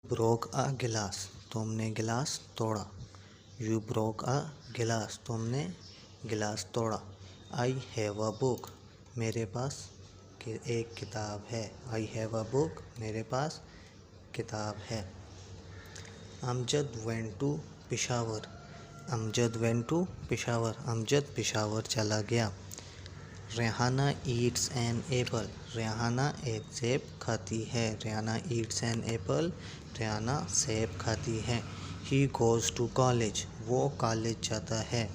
broke a glass, तुमने गिलास तोड़ा. You broke a glass, तुमने गिलास तोड़ा. I have a book, मेरे पास एक किताब है. I have a book, मेरे पास किताब है. Amjad went to Peshawar, Amjad went to Peshawar, Amjad Peshawar चला गया. Rehana eats an apple, Rehana एक सेब खाती है. Rehana eats an apple, Rehana सेब खाती है. He goes to college, वो कॉलेज जाता है.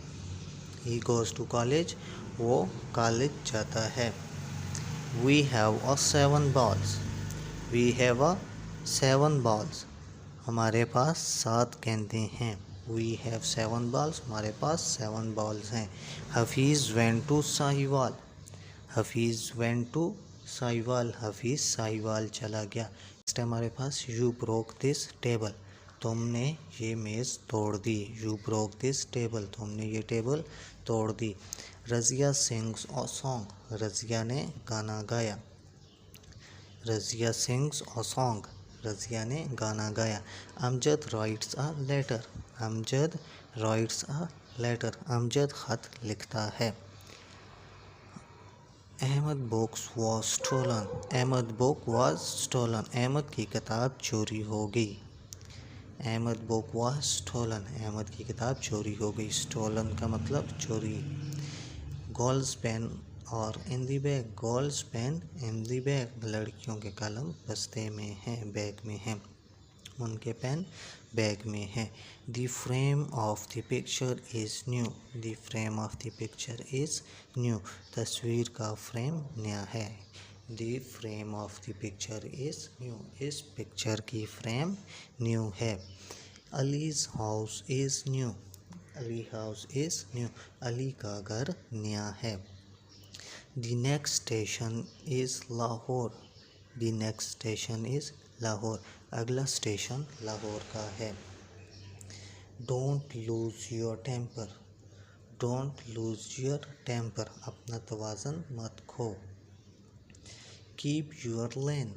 He goes to college, वो कॉलेज जाता है. We have a 7 balls, we have a 7 balls, हमारे पास 7 गेंदें हैं. We have 7 balls, हमारे पास 7 balls हैं. Hafeez went to Sahiwal, Hafeez went to Sahiwal, Hafeez Sahiwal चला गया. नेक्स्ट हमारे पास you broke this table, तुमने ये मेज़ तोड़ दी. You broke this table, तुमने ये टेबल तोड़ दी. Razia sings a song, Razia ने गाना गाया. Razia sings a song, Razia ने गाना गाया. Amjad writes a letter, Amjad writes a letter, Amjad ख़त लिखता है. Ahmad books was stolen, Ahmad book was stolen, Ahmad की किताब चोरी हो गई. Ahmad book was stolen, Ahmad की किताब चोरी हो गई. stolen का मतलब चोरी. गर्ल्स पेन और in the bag, girls pen in the bag, लड़कियों के कलम बस्ते में हैं, बैग में हैं. उनके पेन बैग में है. The frame of the picture is new, the frame of the picture is new, तस्वीर का फ्रेम नया है. The frame of the picture is new, इस पिक्चर की फ्रेम न्यू है. Ali's house is new, Ali house is new, Ali का घर नया है. The next station is Lahore, the next station is Lahore, अगला स्टेशन लाहौर का है. Don't lose your temper, don't lose your temper, अपना तवाज़न मत खो. Keep your lane,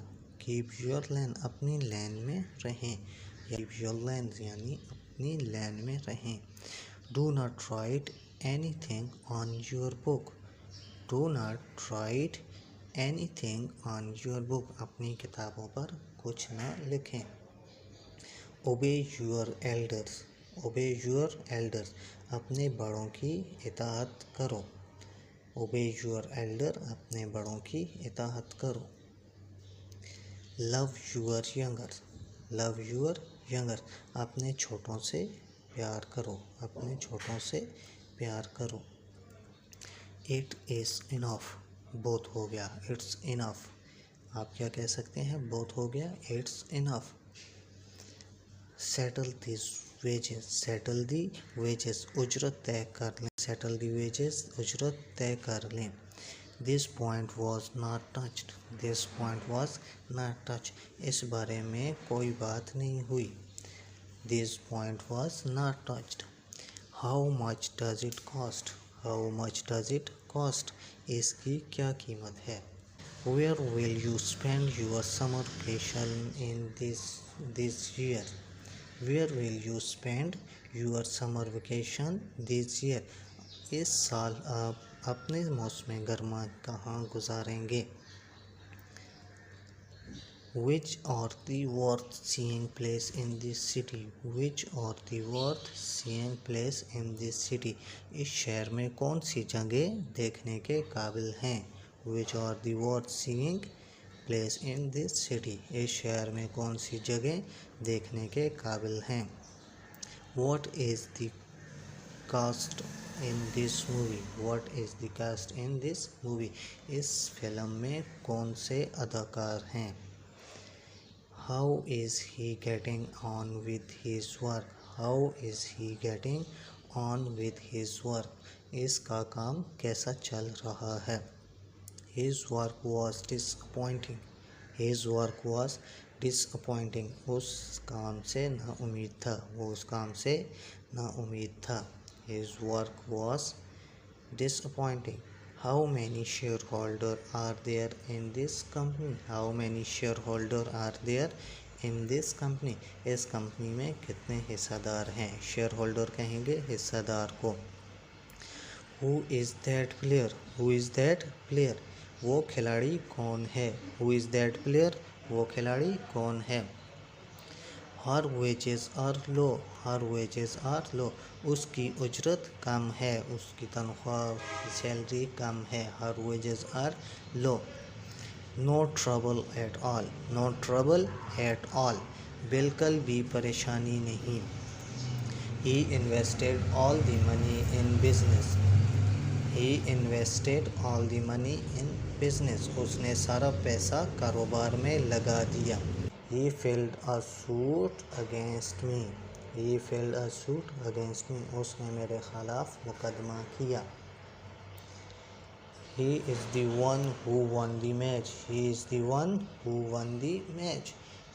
keep your lane, अपनी लेन में रहें. कीप योर लेन यानी अपनी लेन में रहें. Do not right any thing on your book, do not right any thing on your book, अपनी किताबों पर कुछ न लिखें. ओबे योर एल्डर्स, ओबे योर एल्डर्स, अपने बड़ों की इताअत करो. ओबे योर एल्डर, अपने बड़ों की इताअत करो. Love your younger, love your younger, अपने छोटों से प्यार करो, अपने छोटों से प्यार करो. इट इज़ इनफ, बहुत हो गया. इट्स इनफ, आप क्या कह सकते हैं, बहुत हो गया. It's enough. Settle this wages, settle the wages, उजरत तय कर लें. सेटल दी वेजेस, उजरत तय कर लें. This point was not touched, this point was not touch, इस बारे में कोई बात नहीं हुई. This point was not touched. How much does it cost, how much does it cost, इसकी क्या कीमत है. Where will you spend your summer vacation in this year, where will you spend your summer vacation this year, इस साल आप अपने मौसम गर्मा कहाँ गुजारेंगे. Which are the worth seeing place in this city, which are the worth seeing place in this city, इस शहर में कौन सी जगह देखने के काबिल हैं. Which are the worth seeing place in this city, इस शहर में कौन सी जगह देखने के काबिल हैं. What is the cast in this movie, what is the cast in this movie, इस फिल्म में कौन से अदाकार हैं. How is he getting on with his work, how is he getting on with his work, इसका काम कैसा चल रहा है. His work was disappointing, his work was disappointing, उस काम से ना उम्मीद था, वो उस काम से ना उम्मीद था. His work was disappointing. How many share holder are there in this company, how many share holder are there in this company, इस कंपनी में कितने हिस्सेदार हैं। शेयर होल्डर कहेंगे हिस्सेदार को। Who is that player? Who is that player? वो खिलाड़ी कौन है। Who is that player? वो खिलाड़ी कौन है। Her wages are low. Her wages are low. उसकी उजरत कम है, उसकी तनख्वाह सैलरी कम है। Her wages are low. No trouble at all. No trouble at all. बिल्कुल भी परेशानी नहीं। He invested all the money in business. He invested all the money in business. उसने सारा पैसा कारोबार में लगा दिया। He filed a suit against me. He filed a suit against me. उसने मेरे खिलाफ मुकदमा किया। He is the one who won the match. He is the one who won the match.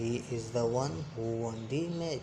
He is the one who won the match.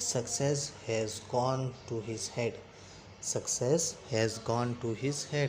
Success has gone to his head. Success has gone to his head.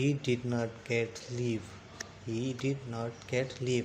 He did not get leave. He did not get leave.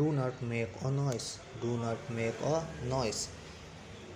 Do not make a noise. Do not make a noise.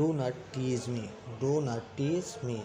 Do not tease me. Do not tease me.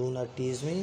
Do not tease me.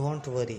Don't worry.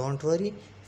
Don't worry.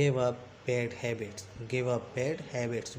Give up bad habits. Give up bad habits.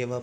Give up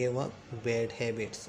Give up bad habits.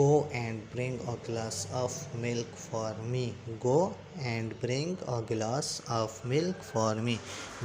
Go and bring a glass of milk for me. Go and bring a glass of milk for me.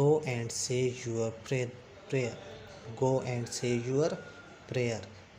Go and say your prayer. Go and say your prayer.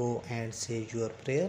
Go and say your prayer.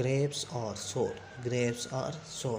Grapes are sour. Grapes are sour.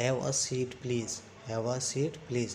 Have a seat please. Have a seat please.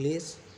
please.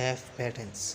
Have patience.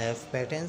Have patience.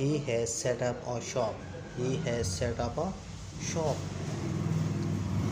He has set up a shop. He has set up a shop.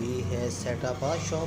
He has set up a shop.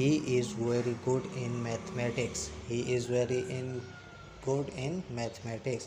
He is very good in mathematics. He is very good in mathematics.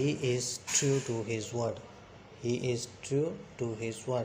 He is true to his word. He is true to his word.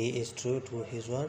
He is true to his word.